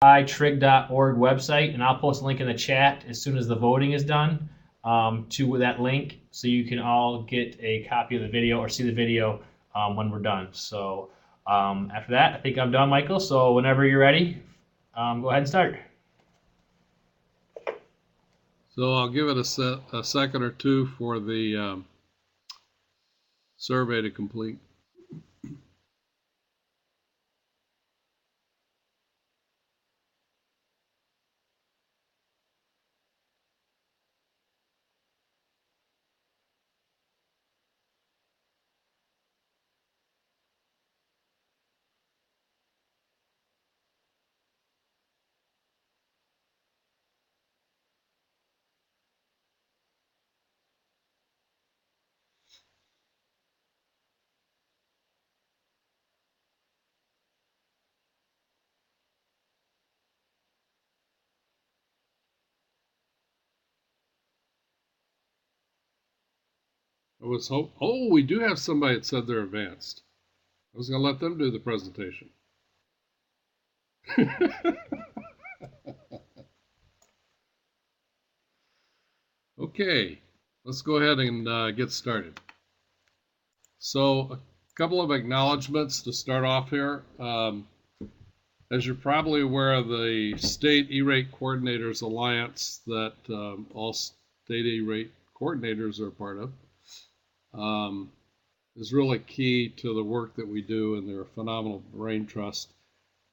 trig.org website, and I'll post a link in the chat as soon as the voting is done to that link, so you can all get a copy of the video or see the video when we're done. So after that, I think I'm done, Michael. So whenever you're ready, go ahead and start. So I'll give it a second or two for the survey to complete. Oh, we do have somebody that said they're advanced. I was going to let them do the presentation. Okay, let's go ahead and get started. So a couple of acknowledgments to start off here. As you're probably aware, the State E-Rate Coordinators Alliance that all state E-Rate coordinators are a part of is really key to the work that we do, and they're a phenomenal brain trust.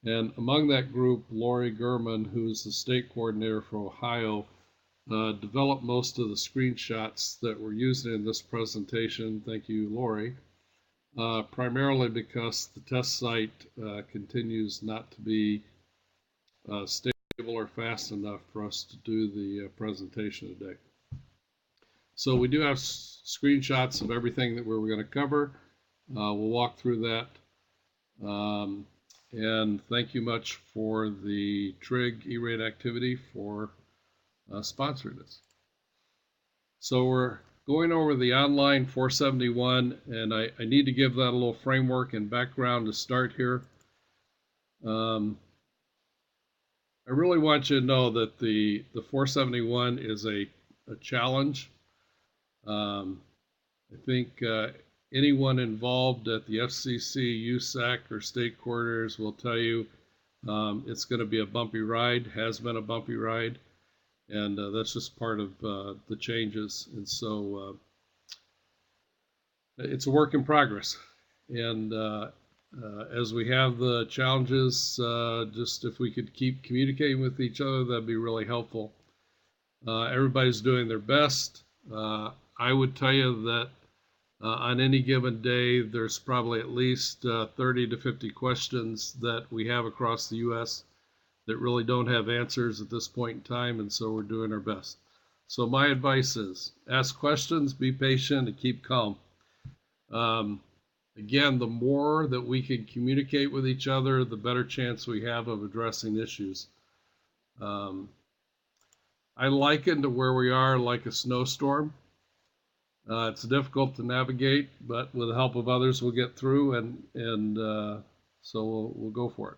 And among that group, Lori Gurman, who's the state coordinator for Ohio, developed most of the screenshots that we're using in this presentation. Thank you, Lori. Primarily because the test site continues not to be stable or fast enough for us to do the presentation today. So we do have screenshots of everything that we're going to cover. We'll walk through that. And thank you much for the TRIG E-Rate activity for sponsoring this. So we're going over the online 471, and I need to give that a little framework and background to start here. I really want you to know that the 471 is a challenge. I think anyone involved at the FCC, USAC, or state coordinators will tell you it's going to be a bumpy ride, has been a bumpy ride, and that's just part of the changes. And so it's a work in progress. And as we have the challenges, just if we could keep communicating with each other, that'd be really helpful. Everybody's doing their best. I would tell you that on any given day, there's probably at least 30 to 50 questions that we have across the U.S. that really don't have answers at this point in time, and so we're doing our best. So my advice is ask questions, be patient, and keep calm. Again, the more that we can communicate with each other, the better chance we have of addressing issues. I liken to where we are like a snowstorm. It's difficult to navigate, but with the help of others, we'll get through, and so we'll go for it.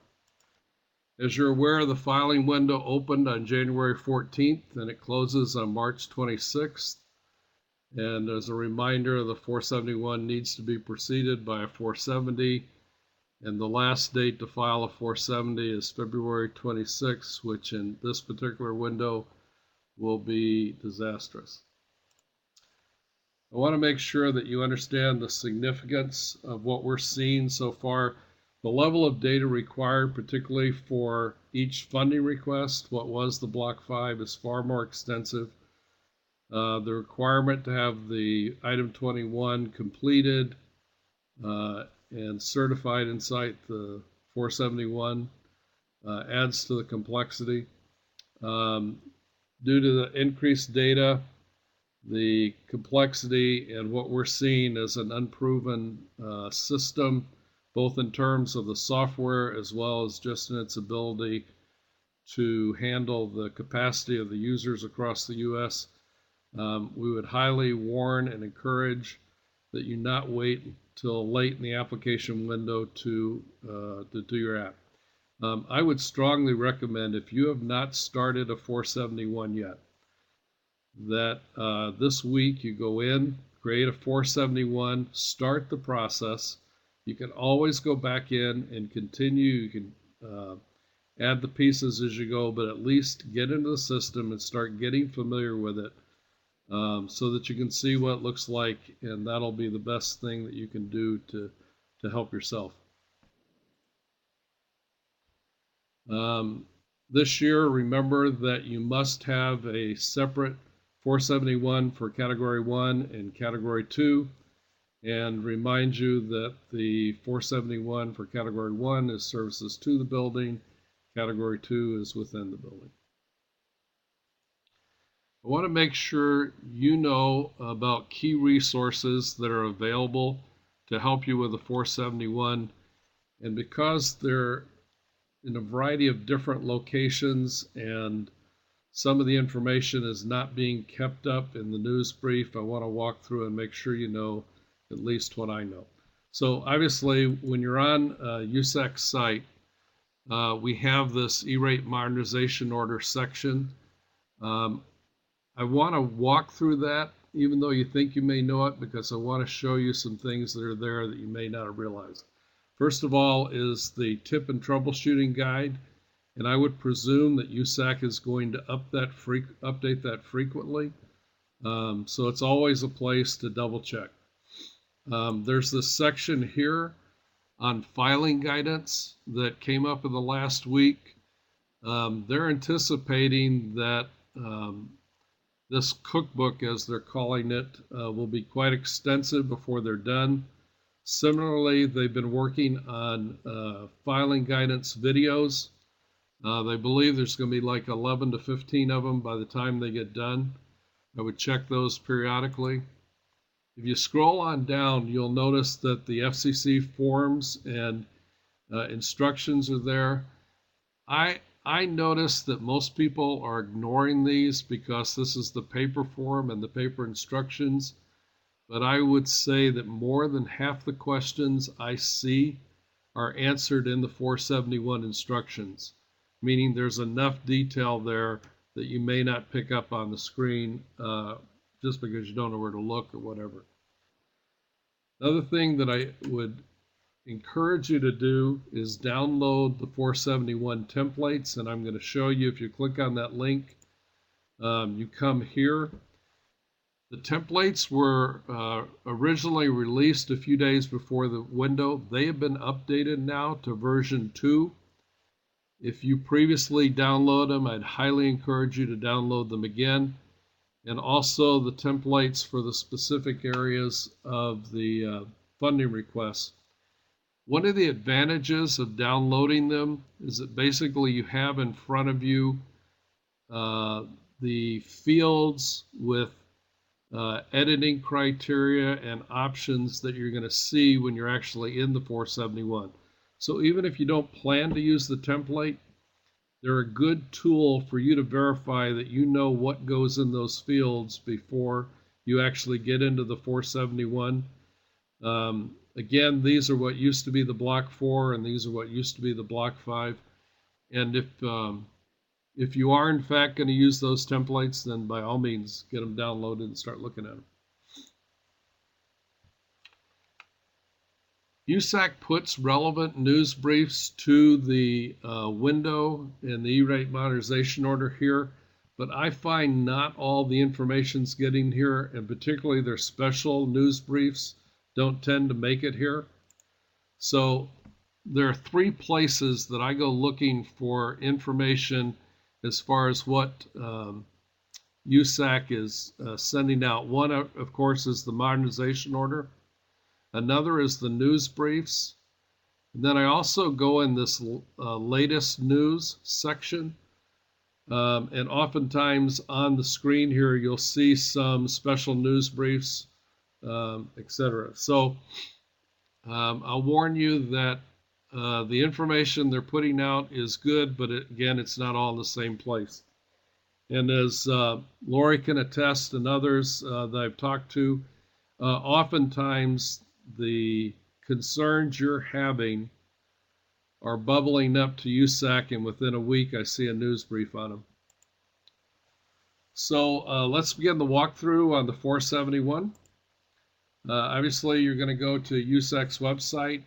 As you're aware, the filing window opened on January 14th, and it closes on March 26th. And as a reminder, the 471 needs to be preceded by a 470, and the last date to file a 470 is February 26th, which in this particular window will be disastrous. I want to make sure that you understand the significance of what we're seeing so far. The level of data required, particularly for each funding request, what was the Block 5, is far more extensive. The requirement to have the item 21 completed and certified inside the 471 adds to the complexity. Due to the increased data, the complexity, and what we're seeing as an unproven system, both in terms of the software as well as just in its ability to handle the capacity of the users across the U.S., we would highly warn and encourage that you not wait until late in the application window to do your app. I would strongly recommend, if you have not started a 471 yet, that this week you go in, create a 471, start the process. You can always go back in and continue. You can add the pieces as you go, but at least get into the system and start getting familiar with it, so that you can see what it looks like, and that'll be the best thing that you can do to help yourself. This year, remember that you must have a separate 471 for Category 1 and Category 2, and remind you that the 471 for Category 1 is services to the building, Category 2 is within the building. I want to make sure you know about key resources that are available to help you with the 471, and because they're in a variety of different locations and some of the information is not being kept up in the news brief, I want to walk through and make sure you know at least what I know. So obviously, when you're on USAC's site, we have this E-rate modernization order section. I want to walk through that, even though you think you may know it, because I want to show you some things that are there that you may not have realized. First of all is the tip and troubleshooting guide, and I would presume that USAC is going to update that frequently. So it's always a place to double check. There's this section here on filing guidance that came up in the last week. They're anticipating that this cookbook, as they're calling it, will be quite extensive before they're done. Similarly, they've been working on filing guidance videos. They believe there's going to be like 11 to 15 of them by the time they get done. I would check those periodically. If you scroll on down, you'll notice that the FCC forms and instructions are there. I noticed that most people are ignoring these because this is the paper form and the paper instructions. But I would say that more than half the questions I see are answered in the 471 instructions, meaning there's enough detail there that you may not pick up on the screen just because you don't know where to look or whatever. Another thing that I would encourage you to do is download the 471 templates, and I'm going to show you. If you click on that link, you come here. The templates were originally released a few days before the window. They have been updated now to version 2. If you previously downloaded them, I'd highly encourage you to download them again. And also the templates for the specific areas of the funding requests. One of the advantages of downloading them is that basically you have in front of you the fields with editing criteria and options that you're going to see when you're actually in the 471. So even if you don't plan to use the template, they're a good tool for you to verify that you know what goes in those fields before you actually get into the 471. Again, these are what used to be the Block 4, and these are what used to be the Block 5. And if you are in fact going to use those templates, then by all means get them downloaded and start looking at them. USAC puts relevant news briefs to the window in the E-rate modernization order here, but I find not all the information's getting here, and particularly their special news briefs don't tend to make it here. So there are 3 places that I go looking for information as far as what USAC is sending out. One, of course, is the modernization order. Another is the news briefs. And then I also go in this latest news section. And oftentimes on the screen here, you'll see some special news briefs, etc. So I'll warn you that the information they're putting out is good, but again, it's not all in the same place. And as Lori can attest and others that I've talked to, oftentimes the concerns you're having are bubbling up to USAC, and within a week I see a news brief on them. So let's begin the walkthrough on the 471. Obviously, you're going to go to USAC's website.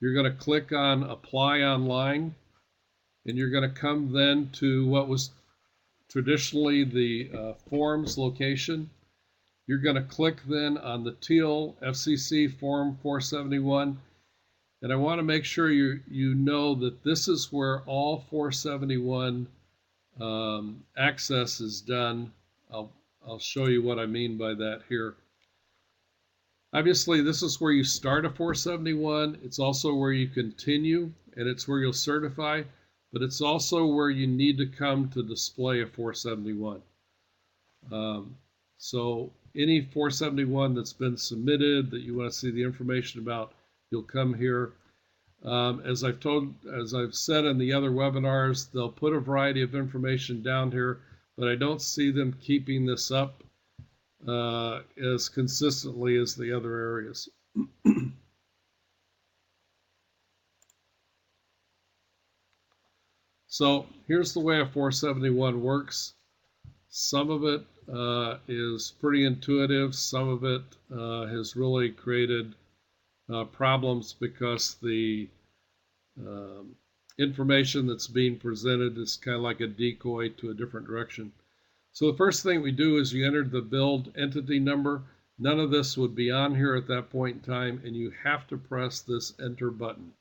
You're going to click on Apply Online, and you're going to come then to what was traditionally the forms location. You're going to click then on the teal FCC Form 471, and I want to make sure you know that this is where all 471 access is done. I'll show you what I mean by that here. Obviously, this is where you start a 471. It's also where you continue, and it's where you'll certify, but it's also where you need to come to display a 471. So any 471 that's been submitted that you want to see the information about, you'll come here. As I've said in the other webinars, they'll put a variety of information down here, but I don't see them keeping this up as consistently as the other areas. So here's the way a 471 works. Some of it is pretty intuitive. Some of it has really created problems because the information that's being presented is kind of like a decoy to a different direction. So the first thing we do is you enter the build entity number. None of this would be on here at that point in time, and you have to press this enter button.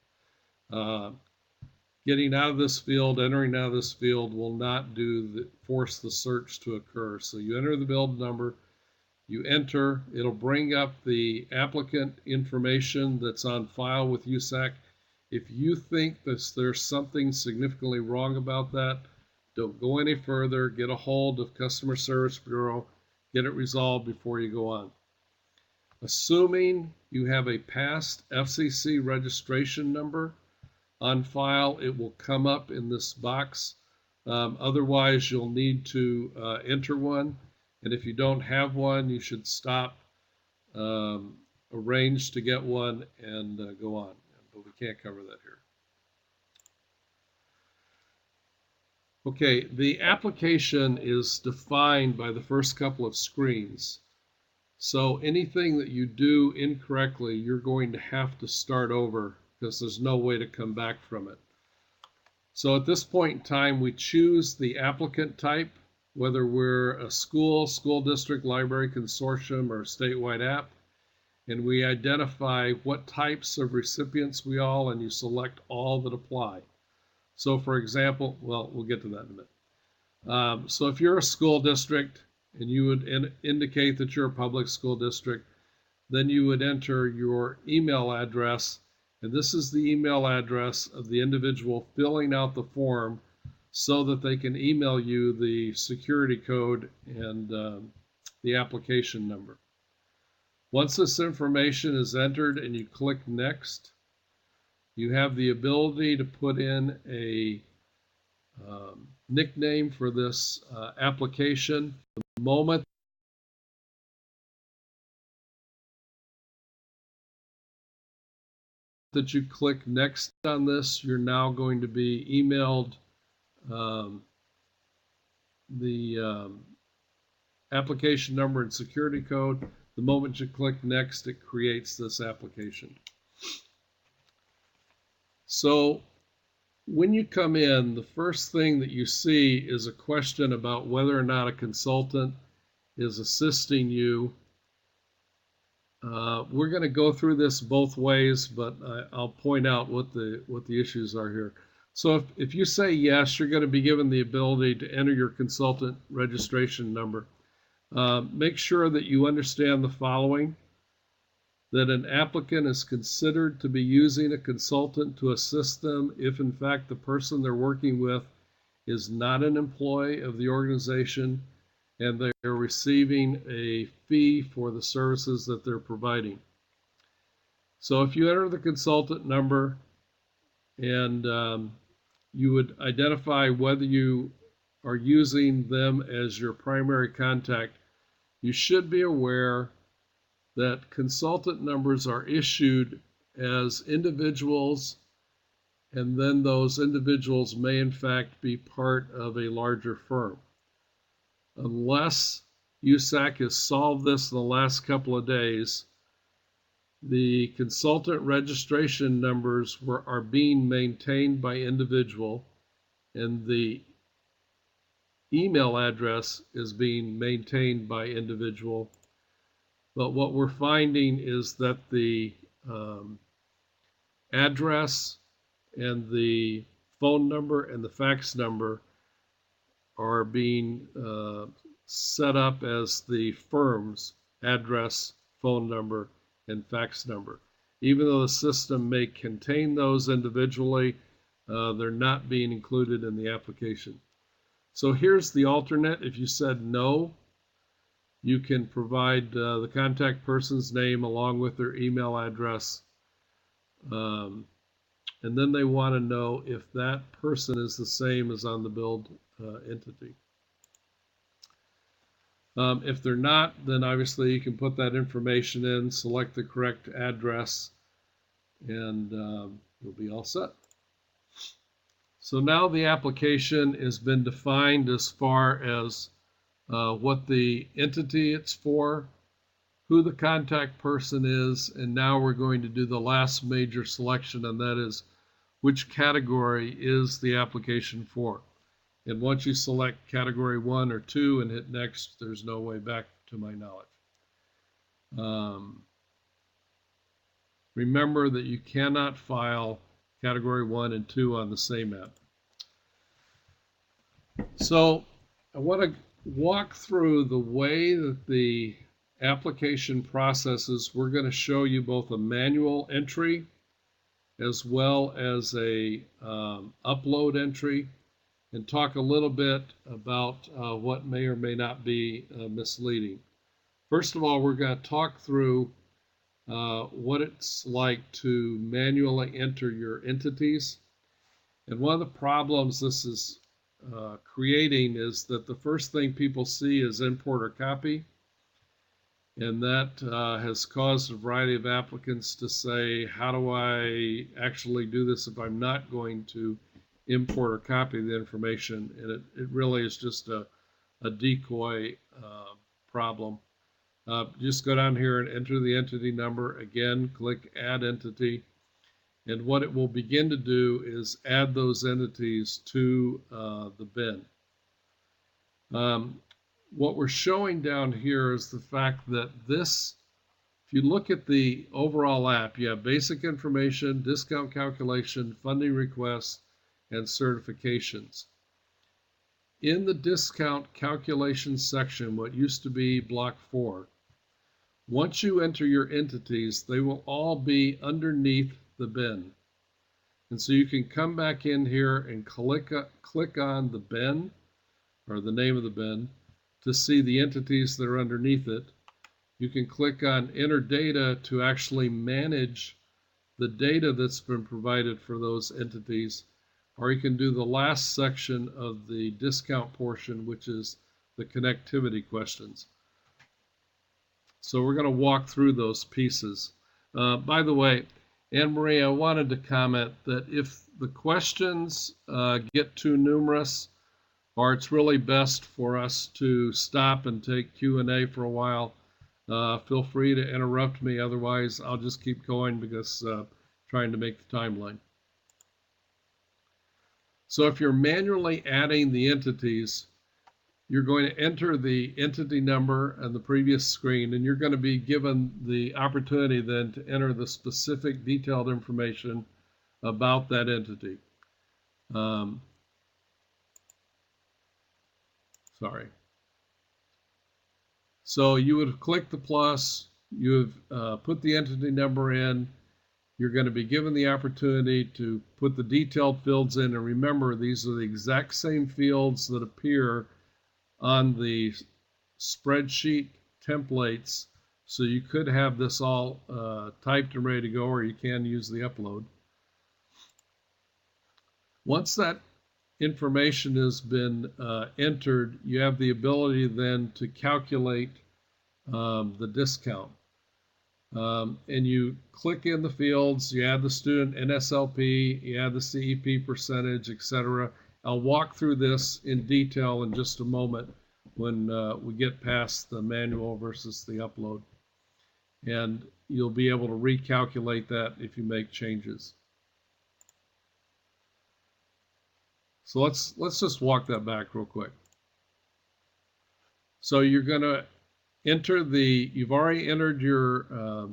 Getting out of this field, entering out of this field will not force the search to occur. So you enter the build number, you enter, it'll bring up the applicant information that's on file with USAC. If you think that there's something significantly wrong about that, don't go any further. Get a hold of Customer Service Bureau, get it resolved before you go on. Assuming you have a past FCC registration number on file, it will come up in this box. Otherwise, you'll need to enter one. And if you don't have one, you should stop, arrange to get one, and go on. But we can't cover that here. Okay, the application is defined by the first couple of screens. So anything that you do incorrectly, you're going to have to start over because there's no way to come back from it. So at this point in time, we choose the applicant type, whether we're a school district, library consortium, or statewide app, and we identify what types of recipients we all, and you select all that apply. So for example, well, we'll get to that in a minute. So if you're a school district and you would indicate that you're a public school district, then you would enter your email address, and this is the email address of the individual filling out the form so that they can email you the security code and the application number. Once this information is entered and you click next, you have the ability to put in a nickname for this application. The moment that you click next on this, you're now going to be emailed the application number and security code. The moment you click next, it creates this application. So when you come in, the first thing that you see is a question about whether or not a consultant is assisting you. We're going to go through this both ways, but I'll point out what the issues are here. So if you say yes, you're going to be given the ability to enter your consultant registration number. Make sure that you understand the following: that an applicant is considered to be using a consultant to assist them if in fact the person they're working with is not an employee of the organization and they are receiving a fee for the services that they're providing. So if you enter the consultant number and you would identify whether you are using them as your primary contact, you should be aware that consultant numbers are issued as individuals and then those individuals may in fact be part of a larger firm. Unless USAC has solved this in the last couple of days, the consultant registration numbers are being maintained by individual, and the email address is being maintained by individual. But what we're finding is that the address and the phone number and the fax number are being set up as the firm's address, phone number, and fax number. Even though the system may contain those individually, they're not being included in the application. So here's the alternate. If you said no, you can provide the contact person's name along with their email address. And then they want to know if that person is the same as on the billed entity. If they're not, then obviously you can put that information in, select the correct address, and you'll be all set. So now the application has been defined as far as what the entity it's for, who the contact person is, and now we're going to do the last major selection, and that is which category is the application for. And once you select category 1 or 2 and hit next, there's no way back to my knowledge. Remember that you cannot file category 1 and 2 on the same app. So I want to walk through the way that the application processes. We're going to show you both a manual entry as well as a upload entry, and talk a little bit about what may or may not be misleading. First of all, we're going to talk through what it's like to manually enter your entities. And one of the problems this is creating is that the first thing people see is import or copy. And that has caused a variety of applicants to say, how do I actually do this if I'm not going to import or copy the information? And it really is just a decoy problem. Just go down here and enter the entity number. Again, click Add Entity. And what it will begin to do is add those entities to the bin. What we're showing down here is the fact that this, if you look at the overall app, you have basic information, discount calculation, funding requests, and certifications. In the discount calculation section, what used to be block 4, once you enter your entities, they will all be underneath the bin. And so you can come back in here and click on the bin, or the name of the bin, to see the entities that are underneath it. You can click on Enter Data to actually manage the data that's been provided for those entities, or you can do the last section of the discount portion, which is the connectivity questions. So we're going to walk through those pieces. By the way, Anne Marie, I wanted to comment that if the questions get too numerous, or it's really best for us to stop and take Q&A for a while, feel free to interrupt me. Otherwise, I'll just keep going because trying to make the timeline. So if you're manually adding the entities, you're going to enter the entity number on the previous screen, and you're going to be given the opportunity then to enter the specific detailed information about that entity. Sorry. So you would have clicked the plus, you have put the entity number in, you're going to be given the opportunity to put the detailed fields in, and remember, these are the exact same fields that appear on the spreadsheet templates, so you could have this all typed and ready to go, or you can use the upload. Once that information has been entered, you have the ability then to calculate the discount. And you click in the fields, you add the student NSLP, you add the CEP percentage, etc. I'll walk through this in detail in just a moment when we get past the manual versus the upload. And you'll be able to recalculate that if you make changes. So let's just walk that back real quick. So you're going to enter you've already entered your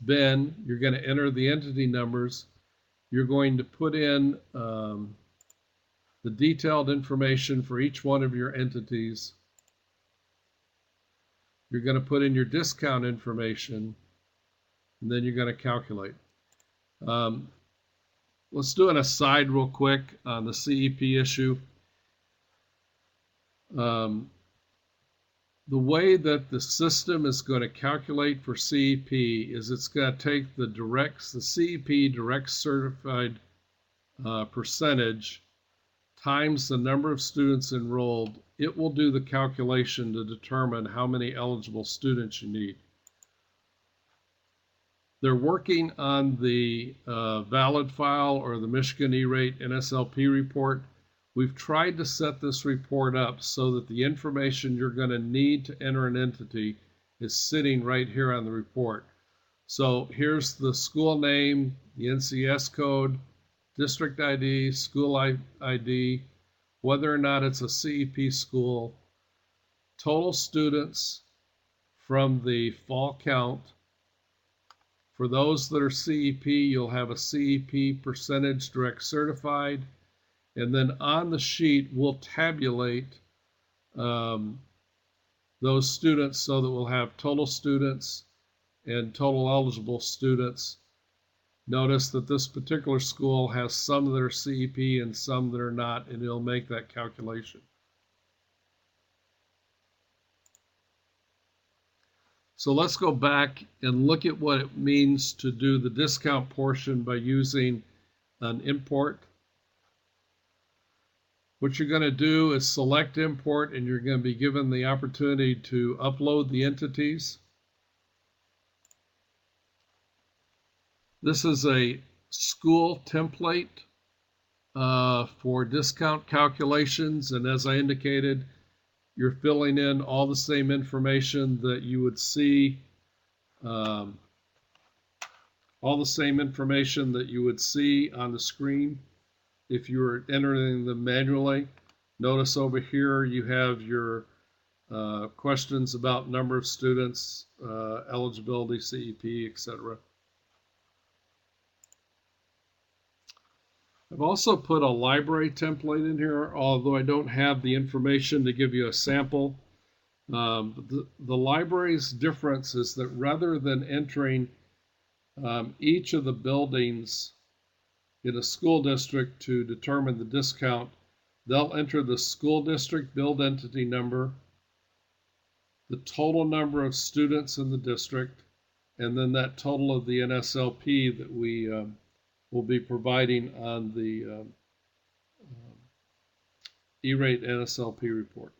bin. You're going to enter the entity numbers. You're going to put in the detailed information for each one of your entities. You're going to put in your discount information, and then you're going to calculate. Let's do an aside real quick on the CEP issue. The way that the system is going to calculate for CEP is it's going to take the CEP direct certified percentage times the number of students enrolled. It will do the calculation to determine how many eligible students you need. They're working on the valid file or the Michigan E-Rate NSLP report. We've tried to set this report up so that the information you're going to need to enter an entity is sitting right here on the report. So here's the school name, the NCS code, district ID, school ID, whether or not it's a CEP school, total students from the fall count. For those that are CEP, you'll have a CEP percentage direct certified. And then on the sheet, we'll tabulate those students so that we'll have total students and total eligible students. Notice that this particular school has some that are CEP and some that are not, and it'll make that calculation. So let's go back and look at what it means to do the discount portion by using an import. What you're going to do is select import, and you're going to be given the opportunity to upload the entities. This is a school template for discount calculations, and as I indicated, you're filling in all the same information that you would see, on the screen if you were entering them manually. Notice over here you have your questions about number of students, eligibility, CEP, etc. I've also put a library template in here, although I don't have the information to give you a sample. The library's difference is that rather than entering each of the buildings in a school district to determine the discount, they'll enter the school district build entity number, the total number of students in the district, and then that total of the NSLP that we will be providing on the E-Rate NSLP report.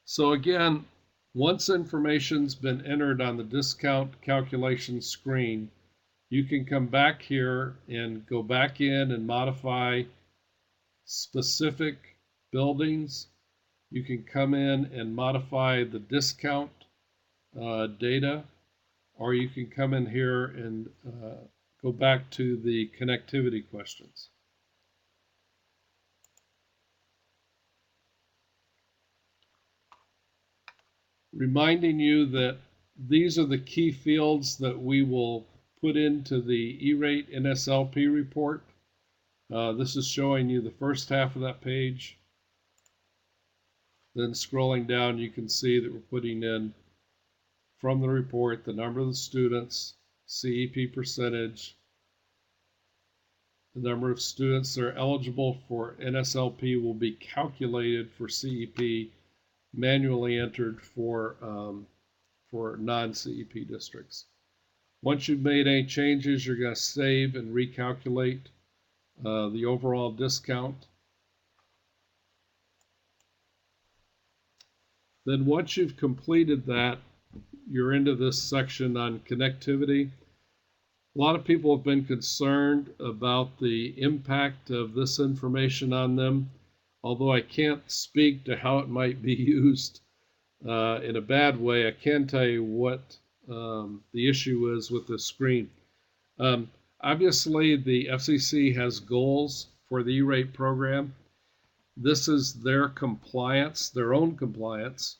So again, once information's been entered on the discount calculation screen, you can come back here and go back in and modify specific buildings. You can come in and modify the discount data, or you can come in here and go back to the connectivity questions. Reminding you that these are the key fields that we will put into the E-Rate NSLP report. This is showing you the first half of that page. Then scrolling down, you can see that we're putting in from the report the number of the students, CEP percentage, the number of students that are eligible for NSLP will be calculated for CEP, manually entered for non-CEP districts. Once you've made any changes, you're going to save and recalculate the overall discount. Then once you've completed that, you're into this section on connectivity. A lot of people have been concerned about the impact of this information on them, although I can't speak to how it might be used in a bad way. I can tell you what the issue is with this screen. Obviously, the FCC has goals for the E-rate program. This is their compliance, their own compliance,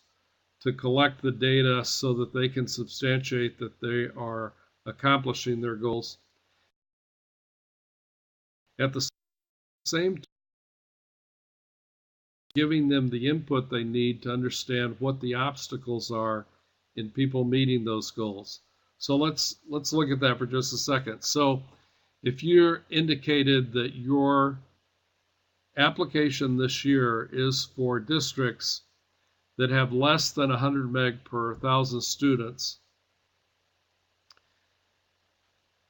to collect the data so that they can substantiate that they are accomplishing their goals. At the same time, giving them the input they need to understand what the obstacles are in people meeting those goals. So let's look at that for just a second. So if you're indicated that your application this year is for districts that have less than 100 meg per 1,000 students,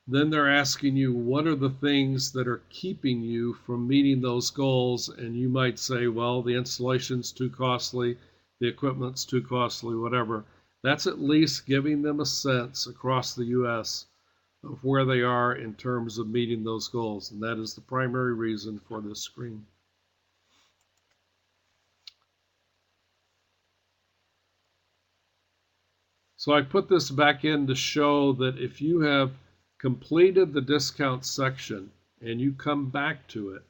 then they're asking you what are the things that are keeping you from meeting those goals, and you might say, well, the installation's too costly, the equipment's too costly, whatever. That's at least giving them a sense across the US of where they are in terms of meeting those goals, and that is the primary reason for this screen. So I put this back in to show that if you have completed the discount section and you come back to it,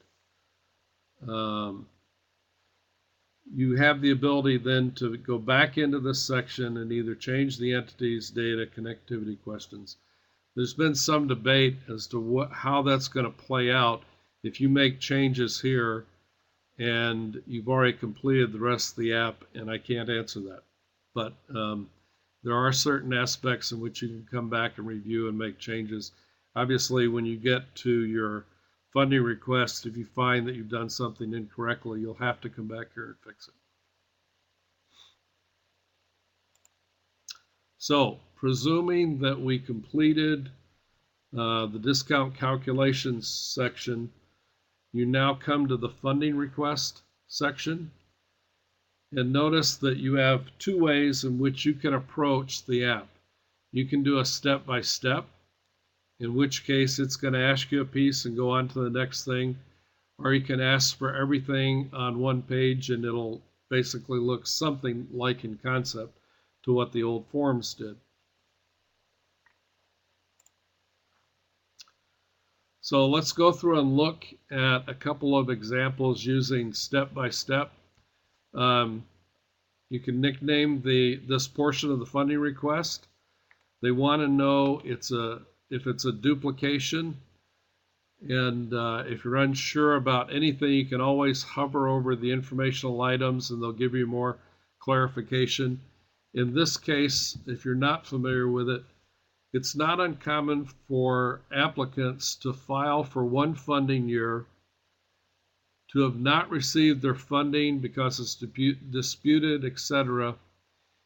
you have the ability then to go back into this section and either change the entities, data, connectivity questions. There's been some debate as to how that's going to play out if you make changes here and you've already completed the rest of the app, and I can't answer that. But there are certain aspects in which you can come back and review and make changes. Obviously, when you get to your funding request, if you find that you've done something incorrectly, you'll have to come back here and fix it. So, presuming that we completed the discount calculations section, you now come to the funding request section. And notice that you have two ways in which you can approach the app. You can do a step-by-step, in which case it's going to ask you a piece and go on to the next thing, or you can ask for everything on one page and it'll basically look something like in concept to what the old forms did. So let's go through and look at a couple of examples using step-by-step. You can nickname this portion of the funding request. They want to know if it's a duplication, and if you're unsure about anything, you can always hover over the informational items and they'll give you more clarification. In this case, if you're not familiar with it, it's not uncommon for applicants to file for one funding year, to have not received their funding because it's disputed, etc.,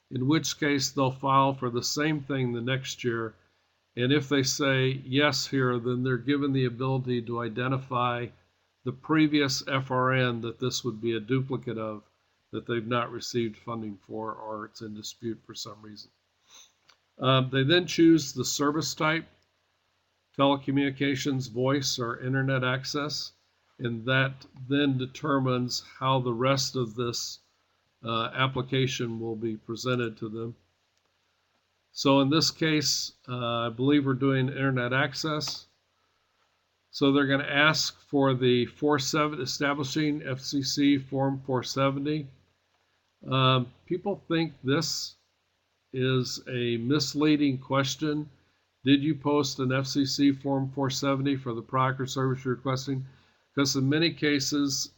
in which case they'll file for the same thing the next year. And if they say yes here, then they're given the ability to identify the previous FRN that this would be a duplicate of, that they've not received funding for, or it's in dispute for some reason. They then choose the service type, telecommunications, voice, or internet access. And that then determines how the rest of this application will be presented to them. So in this case, I believe we're doing internet access. So they're going to ask for the 470, establishing FCC Form 470. People think this is a misleading question. Did you post an FCC Form 470 for the product or service you're requesting? Because in many cases,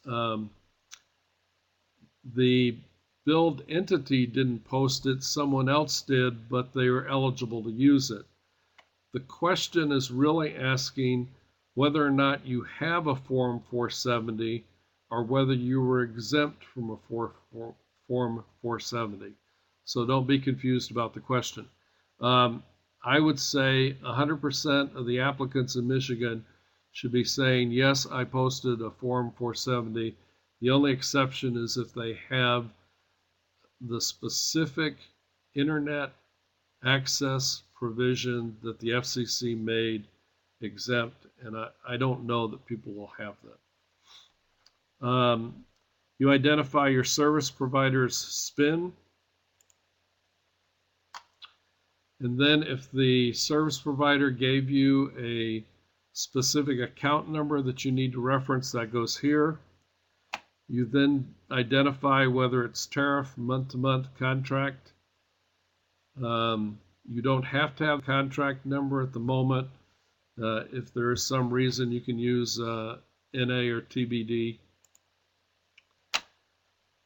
the billed entity didn't post it, someone else did, but they were eligible to use it. The question is really asking whether or not you have a Form 470 or whether you were exempt from a Form 470. So don't be confused about the question. I would say 100% of the applicants in Michigan should be saying, yes, I posted a Form 470. The only exception is if they have the specific internet access provision that the FCC made exempt, and I don't know that people will have that. You identify your service provider's SPIN, and then if the service provider gave you a specific account number that you need to reference, that goes here. You then identify whether it's tariff, month-to-month contract. You don't have to have a contract number at the moment. If there is some reason, you can use NA or TBD.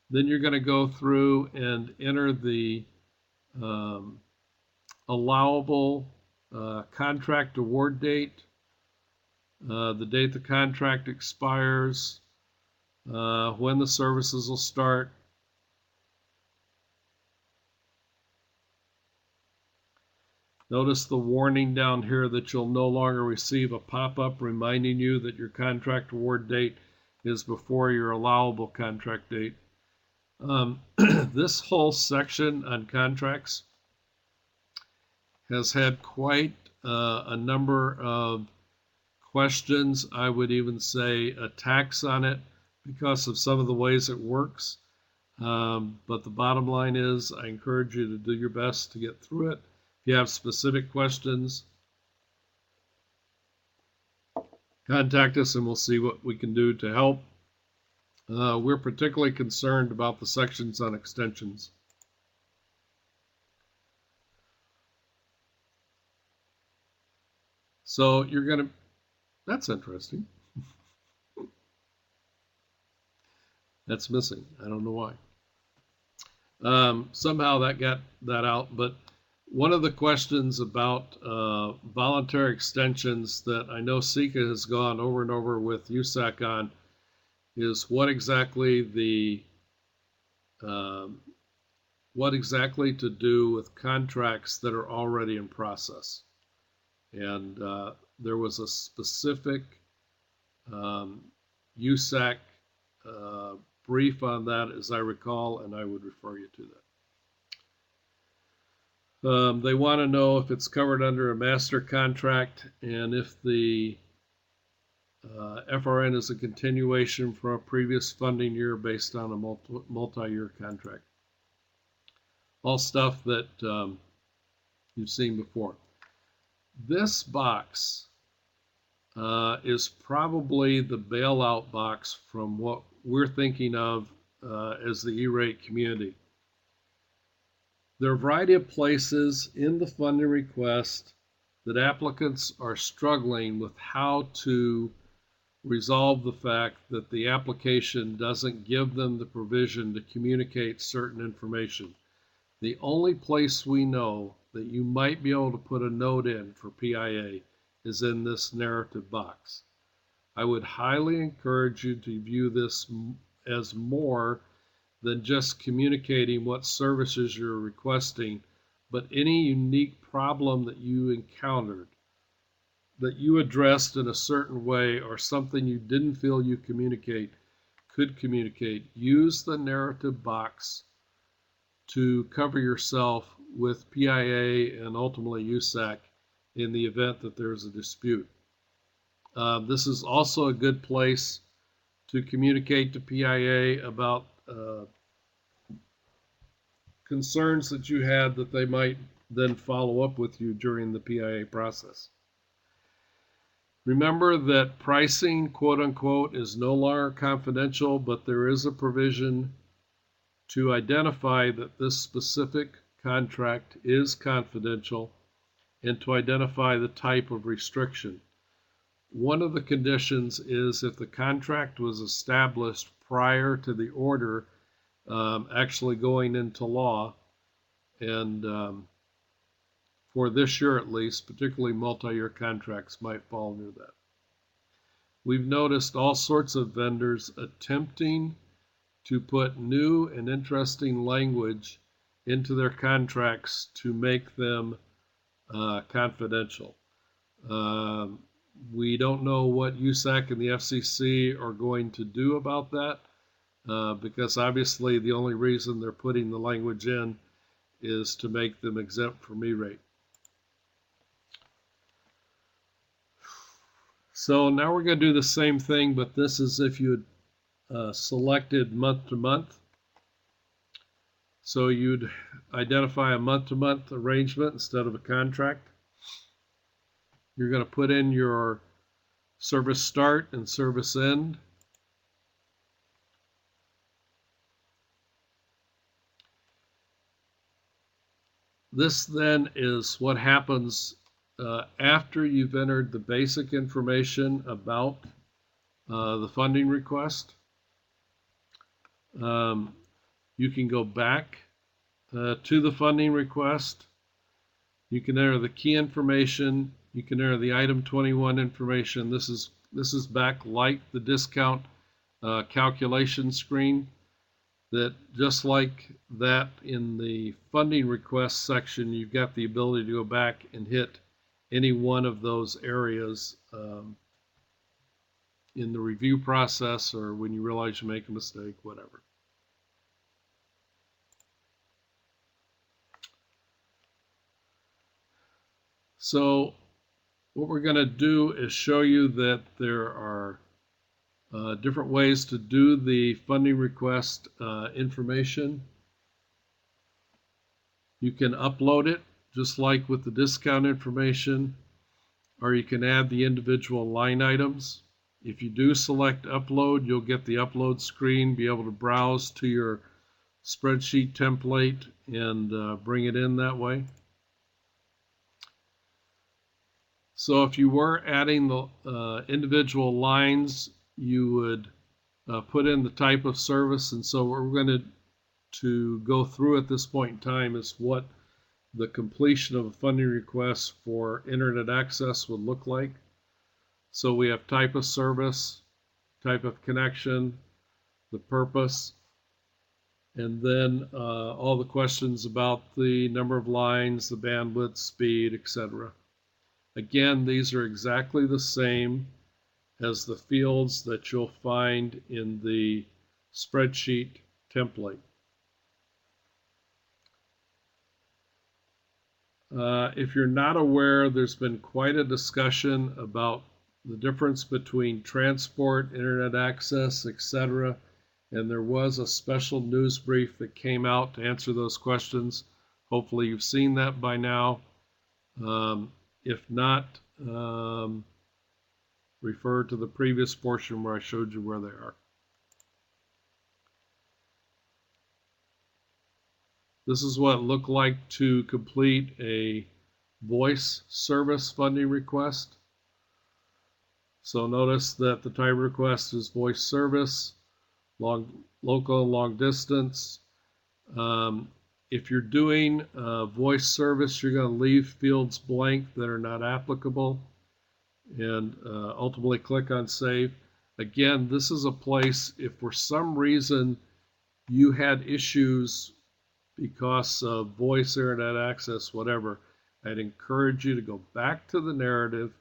Then you're going to go through and enter the allowable contract award date, the date the contract expires, when the services will start. Notice the warning down here that you'll no longer receive a pop-up reminding you that your contract award date is before your allowable contract date. This whole section on contracts has had quite a number of questions, I would even say attacks on it because of some of the ways it works. But the bottom line is I encourage you to do your best to get through it. If you have specific questions, contact us and we'll see what we can do to help. We're particularly concerned about the sections on extensions. So you're going to, that's interesting. That's missing. I don't know why. Somehow that got that out, but one of the questions about voluntary extensions that I know Sika has gone over and over with USAC on is what exactly to do with contracts that are already in process. And there was a specific USAC brief on that, as I recall, and I would refer you to that. They want to know if it's covered under a master contract and if the FRN is a continuation from a previous funding year based on a multi-year contract. All stuff that you've seen before. This box is probably the bailout box from what we're thinking of as the E-rate community. There are a variety of places in the funding request that applicants are struggling with how to resolve the fact that the application doesn't give them the provision to communicate certain information. The only place we know that you might be able to put a note in for PIA is in this narrative box. I would highly encourage you to view this as more than just communicating what services you're requesting, but any unique problem that you encountered, that you addressed in a certain way, or something you didn't feel you could communicate, use the narrative box to cover yourself with PIA and ultimately USAC in the event that there's a dispute. This is also a good place to communicate to PIA about concerns that you had that they might then follow up with you during the PIA process. Remember that pricing, quote unquote, is no longer confidential, but there is a provision to identify that this specific contract is confidential and to identify the type of restriction. One of the conditions is if the contract was established prior to the order actually going into law, and for this year at least, particularly multi-year contracts might fall under that. We've noticed all sorts of vendors attempting to put new and interesting language into their contracts to make them confidential. We don't know what USAC and the FCC are going to do about that. because obviously the only reason they're putting the language in is to make them exempt from E-rate. So now we're going to do the same thing, but this is if you had selected month to month. So you'd identify a month-to-month arrangement instead of a contract. You're going to put in your service start and service end. This then is what happens after you've entered the basic information about the funding request. You can go back to the funding request. You can enter the key information. You can enter the item 21 information. This is back like the discount calculation screen. That just like that in the funding request section, you've got the ability to go back and hit any one of those areas in the review process or when you realize you make a mistake, whatever. So what we're going to do is show you that there are different ways to do the funding request information. You can upload it just like with the discount information, or you can add the individual line items. If you do select upload, you'll get the upload screen, be able to browse to your spreadsheet template and bring it in that way. So if you were adding the individual lines, you would put in the type of service. And so what we're going to go through at this point in time is what the completion of a funding request for internet access would look like. So we have type of service, type of connection, the purpose, and then all the questions about the number of lines, the bandwidth, speed, etc. Again, these are exactly the same as the fields that you'll find in the spreadsheet template. If you're not aware, there's been quite a discussion about the difference between transport, internet access, etc. And there was a special news brief that came out to answer those questions. Hopefully you've seen that by now. If not, refer to the previous portion where I showed you where they are. This is what it looked like to complete a voice service funding request. So notice that the type request is voice service, local, long distance. If you're doing voice service, you're going to leave fields blank that are not applicable and ultimately click on save. Again, this is a place if for some reason you had issues because of voice, internet access, whatever, I'd encourage you to go back to the narrative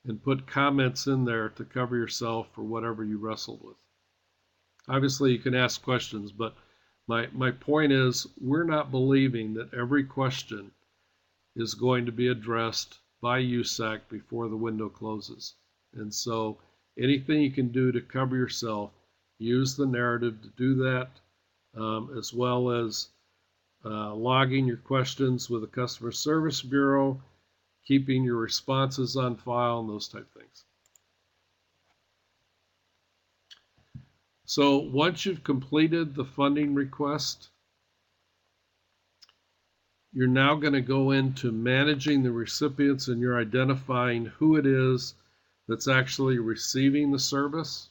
and put comments in there to cover yourself for whatever you wrestled with. Obviously, you can ask questions, but my point is we're not believing that every question is going to be addressed by USAC before the window closes. And so anything you can do to cover yourself, use the narrative to do that, as well as logging your questions with the Customer Service Bureau, keeping your responses on file, and those type of things. So once you've completed the funding request, you're now going to go into managing the recipients, and you're identifying who it is that's actually receiving the service.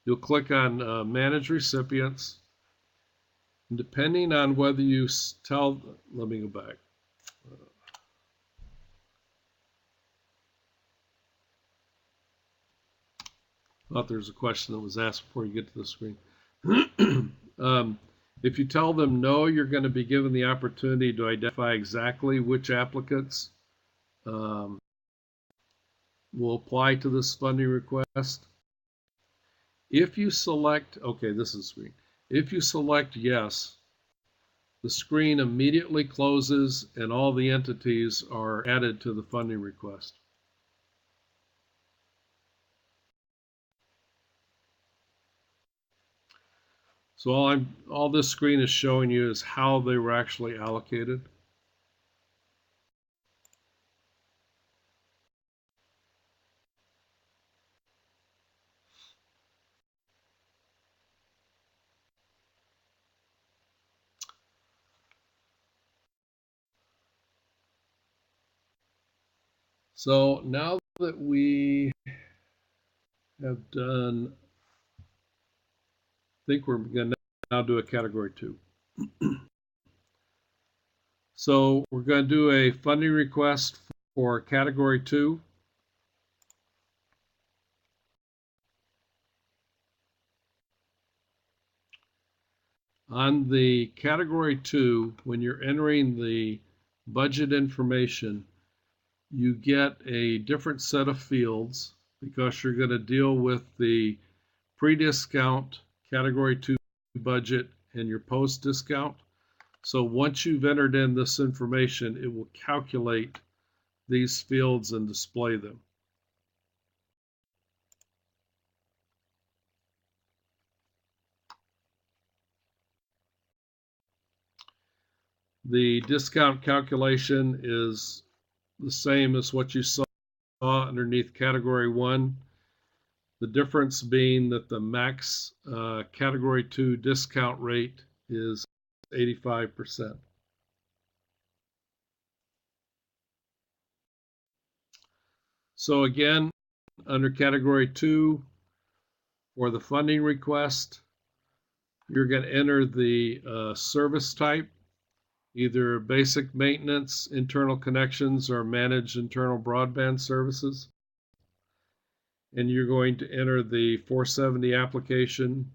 You'll click on Manage Recipients. And depending on whether you tell, let me go back. I thought there was a question that was asked before you get to the screen. If you tell them no, you're going to be given the opportunity to identify exactly which applicants will apply to this funding request. If you select, okay, this is screen. If you select yes, the screen immediately closes and all the entities are added to the funding request. So all this screen is showing you is how they were actually allocated. So now that we have done, I think we're going to now do a category 2. So we're going to do a funding request for category 2. On the category 2, when you're entering the budget information, you get a different set of fields because you're going to deal with the pre-discount category 2 budget and your post-discount. So once you've entered in this information, it will calculate these fields and display them. The discount calculation is the same as what you saw underneath category 1. The difference being that the max category 2 discount rate is 85%. So again, under category 2, for the funding request, you're going to enter the service type, either basic maintenance, internal connections, or managed internal broadband services. And you're going to enter the 470 application,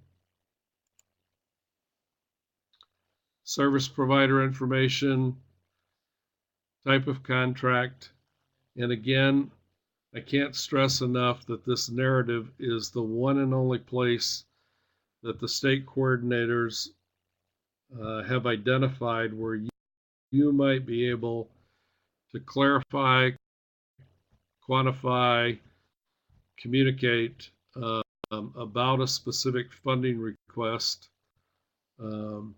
service provider information, type of contract, and again, I can't stress enough that this narrative is the one and only place that the state coordinators have identified where you might be able to clarify, quantify, communicate about a specific funding request in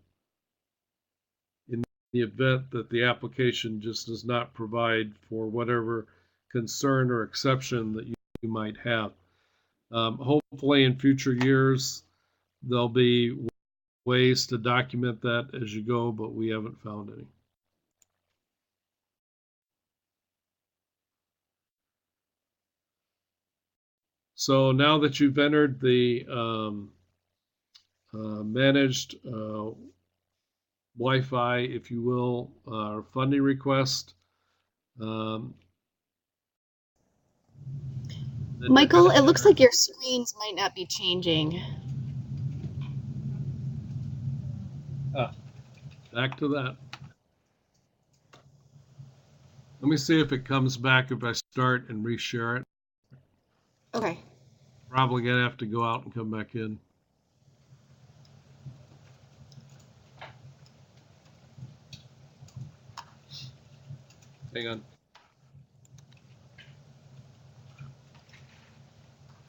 the event that the application just does not provide for whatever concern or exception that you might have. Hopefully in future years, there'll be ways to document that as you go, but we haven't found any. So now that you've entered the managed Wi-Fi, if you will, funding request. Michael, it looks like your screens might not be changing. Back to that. Let me see if it comes back if I start and reshare it. Okay. Probably gonna have to go out and come back in. Hang on.